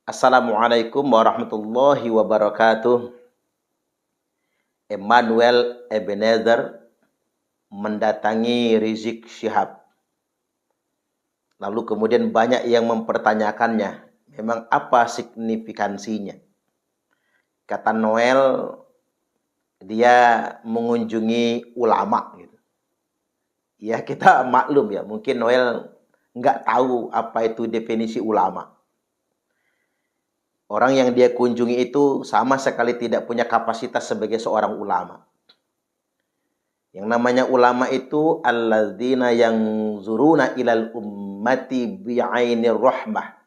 Assalamualaikum warahmatullahi wabarakatuh. Emmanuel Ebenezer mendatangi Rizik Syihab. Lalu kemudian banyak yang mempertanyakannya, memang apa signifikansinya? Kata Noel, dia mengunjungi ulama gitu. Ya kita maklum ya, mungkin Noel nggak tahu apa itu definisi ulama. Orang yang dia kunjungi itu sama sekali tidak punya kapasitas sebagai seorang ulama. Yang namanya ulama itu alladzina yang zuruna ilal ummati bi'ainir rahmah.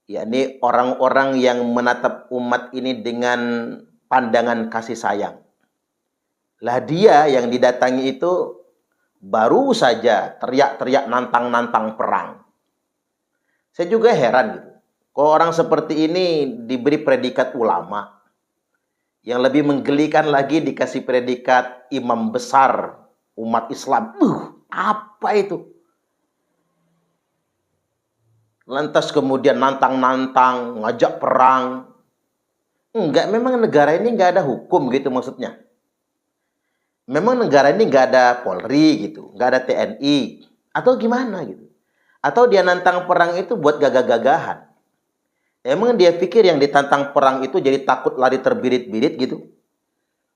Yakni orang-orang yang menatap umat ini dengan pandangan kasih sayang. Lah dia yang didatangi itu baru saja teriak-teriak nantang-nantang perang. Saya juga heran gitu. Kalau orang seperti ini diberi predikat ulama, yang lebih menggelikan lagi dikasih predikat imam besar umat Islam. Apa itu? Lantas kemudian nantang-nantang, ngajak perang. Enggak, memang negara ini enggak ada hukum gitu maksudnya. Memang negara ini enggak ada Polri gitu, enggak ada TNI. Atau gimana gitu. Atau dia nantang perang itu buat gagah-gagahan. Emang dia pikir yang ditantang perang itu jadi takut lari terbirit-birit gitu?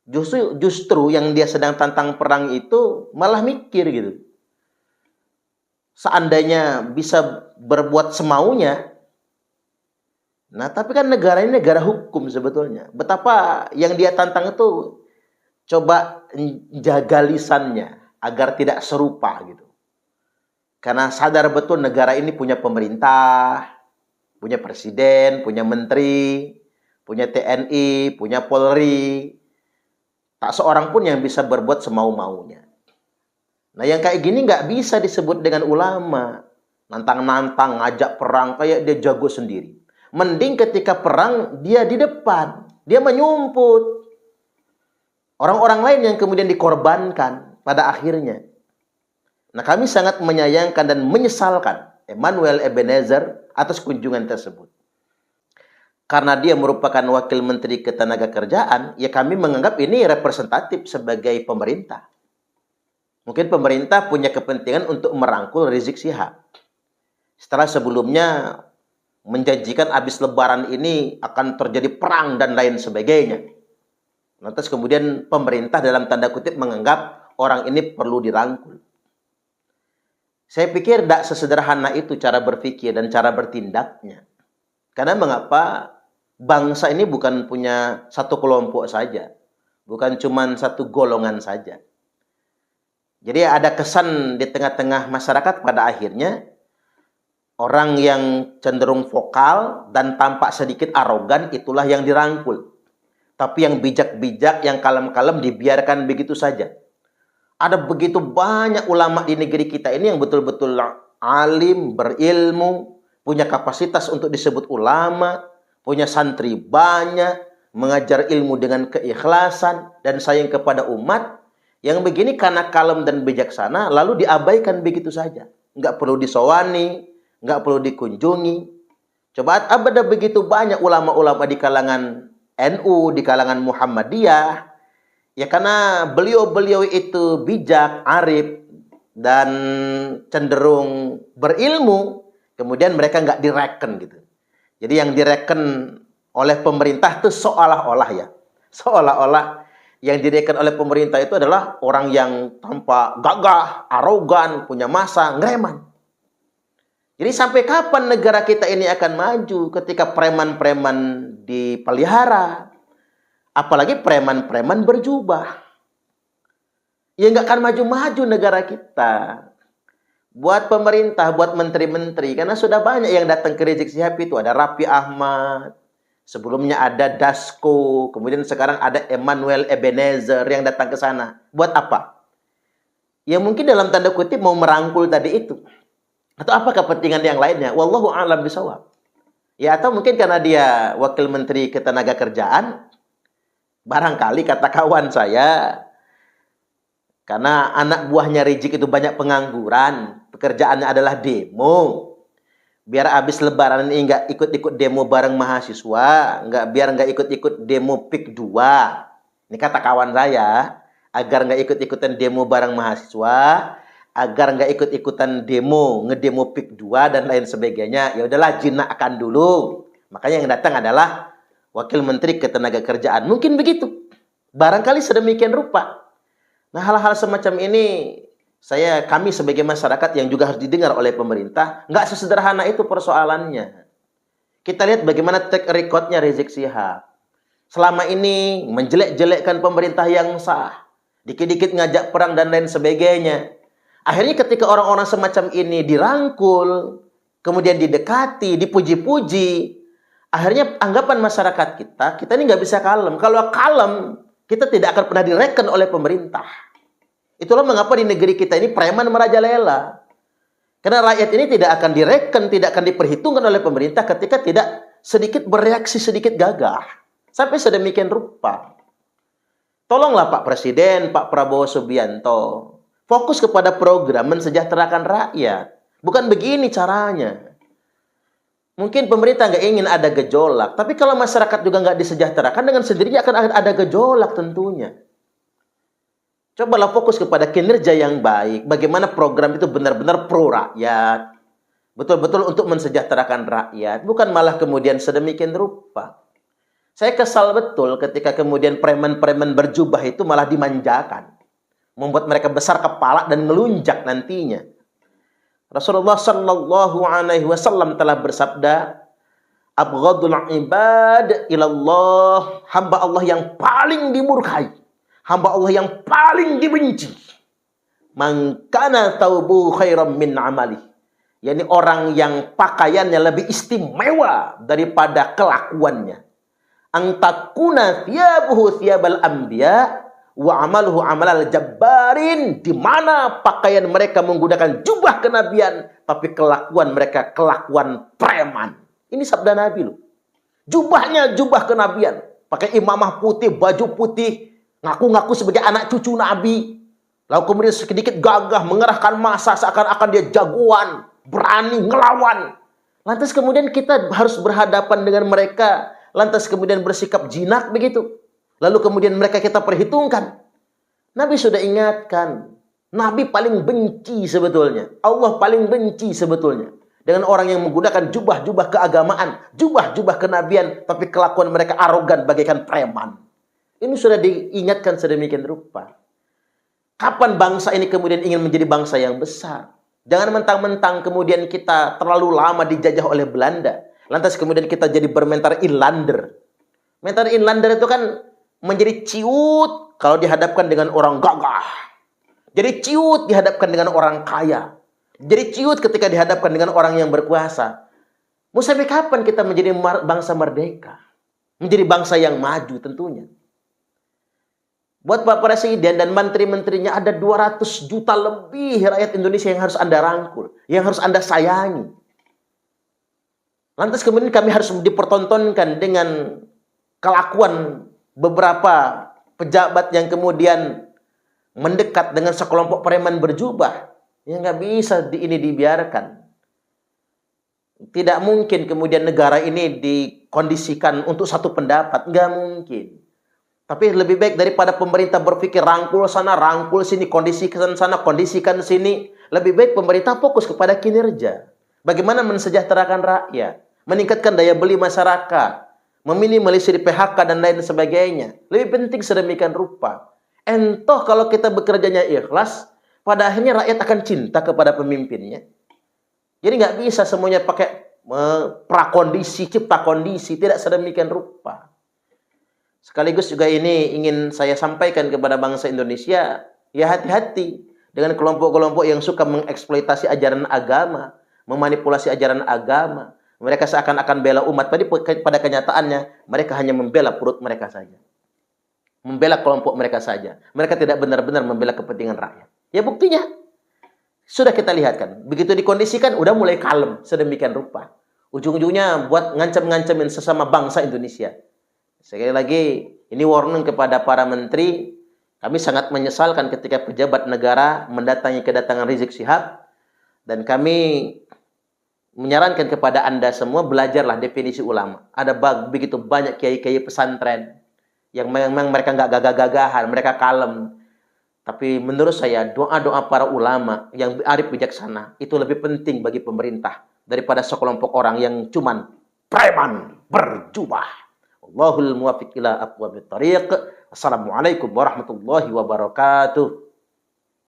Justru yang dia sedang tantang perang itu malah mikir gitu. Seandainya bisa berbuat semaunya. Nah, tapi kan negara ini negara hukum sebetulnya. Betapa yang dia tantang itu coba jaga lisannya agar tidak serupa gitu. Karena sadar betul negara ini punya pemerintah, punya presiden, punya menteri, punya TNI, punya Polri. Tak seorang pun yang bisa berbuat semau-maunya. Nah yang kayak gini nggak bisa disebut dengan ulama. Nantang-nantang, ngajak perang, kayak dia jago sendiri. Mending ketika perang, dia di depan. Dia menyumput. Orang-orang lain yang kemudian dikorbankan pada akhirnya. Nah kami sangat menyayangkan dan menyesalkan Emmanuel Ebenezer atas kunjungan tersebut. Karena dia merupakan wakil menteri ketenagakerjaan, ya kami menganggap ini representatif sebagai pemerintah. Mungkin pemerintah punya kepentingan untuk merangkul Rizik Syihab. Setelah sebelumnya menjanjikan habis lebaran ini akan terjadi perang dan lain sebagainya. Lantas kemudian pemerintah dalam tanda kutip menganggap orang ini perlu dirangkul. Saya pikir tidak sesederhana itu cara berpikir dan cara bertindaknya. Karena mengapa bangsa ini bukan punya satu kelompok saja. Bukan cuma satu golongan saja. Jadi ada kesan di tengah-tengah masyarakat pada akhirnya orang yang cenderung vokal dan tampak sedikit arogan itulah yang dirangkul. Tapi yang bijak-bijak, yang kalem-kalem dibiarkan begitu saja. Ada begitu banyak ulama di negeri kita ini yang betul-betul alim, berilmu, punya kapasitas untuk disebut ulama, punya santri banyak, mengajar ilmu dengan keikhlasan dan sayang kepada umat. Yang begini karena kalem dan bijaksana, lalu diabaikan begitu saja. Nggak perlu disowani, nggak perlu dikunjungi. Coba ada begitu banyak ulama-ulama di kalangan NU, di kalangan Muhammadiyah. Ya karena beliau-beliau itu bijak, arif, dan cenderung berilmu, kemudian mereka nggak direken gitu. Jadi yang direken oleh pemerintah itu seolah-olah ya. Seolah-olah yang direken oleh pemerintah itu adalah orang yang tanpa gagah, arogan, punya masa, ngereman. Jadi sampai kapan negara kita ini akan maju ketika preman-preman dipelihara? Apalagi preman-preman berjubah. Ya nggak akan maju-maju negara kita. Buat pemerintah, buat menteri-menteri. Karena sudah banyak yang datang ke Rizik Syihab itu. Ada Raffi Ahmad. Sebelumnya ada Dasko. Kemudian sekarang ada Emmanuel Ebenezer yang datang ke sana. Buat apa? Ya mungkin dalam tanda kutip mau merangkul tadi itu. Atau apa kepentingan yang lainnya? Wallahu a'lam bishawab. Ya atau mungkin karena dia wakil menteri ketenagakerjaan. Barangkali kata kawan saya, karena anak buahnya Rizik itu banyak pengangguran, pekerjaannya adalah demo. Biar habis lebaran ini nggak ikut-ikut demo bareng mahasiswa, biar nggak ikut-ikut demo PIK 2. Ini kata kawan saya, agar nggak ikut-ikutan demo bareng mahasiswa, agar nggak ikut-ikutan ngedemo PIK 2 dan lain sebagainya. Ya udahlah, jinakkan dulu. Makanya yang datang adalah Wakil Menteri Ketenagakerjaan. Mungkin begitu. Barangkali sedemikian rupa. Nah, hal-hal semacam ini kami sebagai masyarakat yang juga harus didengar oleh pemerintah, nggak sesederhana itu persoalannya. Kita lihat bagaimana track record-nya Rizik Syihab. Selama ini menjelek-jelekkan pemerintah yang sah, dikit-dikit ngajak perang dan lain sebagainya. Akhirnya ketika orang-orang semacam ini dirangkul, kemudian didekati, dipuji-puji, akhirnya anggapan masyarakat kita ini nggak bisa kalem. Kalau kalem, kita tidak akan pernah direken oleh pemerintah. Itulah mengapa di negeri kita ini preman merajalela. Karena rakyat ini tidak akan direken, tidak akan diperhitungkan oleh pemerintah ketika tidak sedikit bereaksi, sedikit gagah. Sampai sedemikian rupa. Tolonglah Pak Presiden, Pak Prabowo Subianto, fokus kepada program mensejahterakan rakyat. Bukan begini caranya. Mungkin pemerintah nggak ingin ada gejolak, tapi kalau masyarakat juga nggak disejahterakan, dengan sendirinya akan ada gejolak tentunya. Cobalah fokus kepada kinerja yang baik. Bagaimana program itu benar-benar pro rakyat. Betul-betul untuk mensejahterakan rakyat. Bukan malah kemudian sedemikian rupa. Saya kesal betul ketika kemudian preman-preman berjubah itu malah dimanjakan. Membuat mereka besar kepala dan melunjak nantinya. Rasulullah Shallallahu Alaihi Wasallam telah bersabda, "Abghadul ibad ilallah," hamba Allah yang paling dimurkai, hamba Allah yang paling dibenci, man kana thawbuhu khairam min amali, yakni orang yang pakaiannya lebih istimewa daripada kelakuannya. Ang takuna thiyabuhu thiyabal anbiya wa amaluhu amalal jabbarin, di mana pakaian mereka menggunakan jubah kenabian tapi kelakuan mereka kelakuan preman. Ini sabda Nabi loh. Jubahnya jubah kenabian, pakai imamah putih, baju putih, ngaku-ngaku sebagai anak cucu Nabi. Lalu kemudian sedikit gagah mengerahkan massa seakan-akan dia jagoan, berani ngelawan. Lantas kemudian kita harus berhadapan dengan mereka, lantas kemudian bersikap jinak begitu. Lalu kemudian mereka kita perhitungkan. Nabi sudah ingatkan. Nabi paling benci sebetulnya. Allah paling benci sebetulnya dengan orang yang menggunakan jubah-jubah keagamaan, jubah-jubah kenabian, tapi kelakuan mereka arogan bagaikan preman. Ini sudah diingatkan sedemikian rupa. Kapan bangsa ini kemudian ingin menjadi bangsa yang besar? Jangan mentang-mentang kemudian kita terlalu lama dijajah oleh Belanda, lantas kemudian kita jadi bermentar inlander. Mentar inlander itu kan menjadi ciut kalau dihadapkan dengan orang gagah. Jadi ciut dihadapkan dengan orang kaya. Jadi ciut ketika dihadapkan dengan orang yang berkuasa. Mau sampai kapan kita menjadi bangsa merdeka? Menjadi bangsa yang maju tentunya. Buat Pak Presiden dan menteri-menterinya, ada 200 juta lebih rakyat Indonesia yang harus Anda rangkul, yang harus Anda sayangi. Lantas kemudian kami harus dipertontonkan dengan kelakuan beberapa pejabat yang kemudian mendekat dengan sekelompok preman berjubah. Ya nggak bisa ini dibiarkan. Tidak mungkin kemudian negara ini dikondisikan untuk satu pendapat. Nggak mungkin. Tapi lebih baik daripada pemerintah berpikir rangkul sana, rangkul sini, kondisikan sana, kondisikan sini. Lebih baik pemerintah fokus kepada kinerja. Bagaimana mensejahterakan rakyat, meningkatkan daya beli masyarakat, meminimalisir PHK dan lain sebagainya. Lebih penting sedemikian rupa. Entah kalau kita bekerjanya ikhlas, pada akhirnya rakyat akan cinta kepada pemimpinnya. Jadi nggak bisa semuanya pakai prakondisi, cipta kondisi, tidak sedemikian rupa. Sekaligus juga ini ingin saya sampaikan kepada bangsa Indonesia, ya hati-hati dengan kelompok-kelompok yang suka mengeksploitasi ajaran agama, memanipulasi ajaran agama. Mereka seakan-akan bela umat, tapi pada kenyataannya mereka hanya membela perut mereka saja. Membela kelompok mereka saja. Mereka tidak benar-benar membela kepentingan rakyat. Ya buktinya, sudah kita lihat kan. Begitu dikondisikan, udah mulai kalem sedemikian rupa. Ujung-ujungnya buat ngancam-ngancamin sesama bangsa Indonesia. Sekali lagi, ini warning kepada para menteri. Kami sangat menyesalkan ketika pejabat negara mendatangi kedatangan Rizik Syihab. Dan kami menyarankan kepada Anda semua, belajarlah definisi ulama. Ada begitu banyak kiai-kiai pesantren yang memang mereka nggak gagah-gagahan, mereka kalem. Tapi menurut saya doa-doa para ulama yang arif bijaksana itu lebih penting bagi pemerintah daripada sekelompok orang yang cuman preman berjubah. Allahul muwaffiq ila aqwamit thariq. Assalamualaikum warahmatullahi wabarakatuh.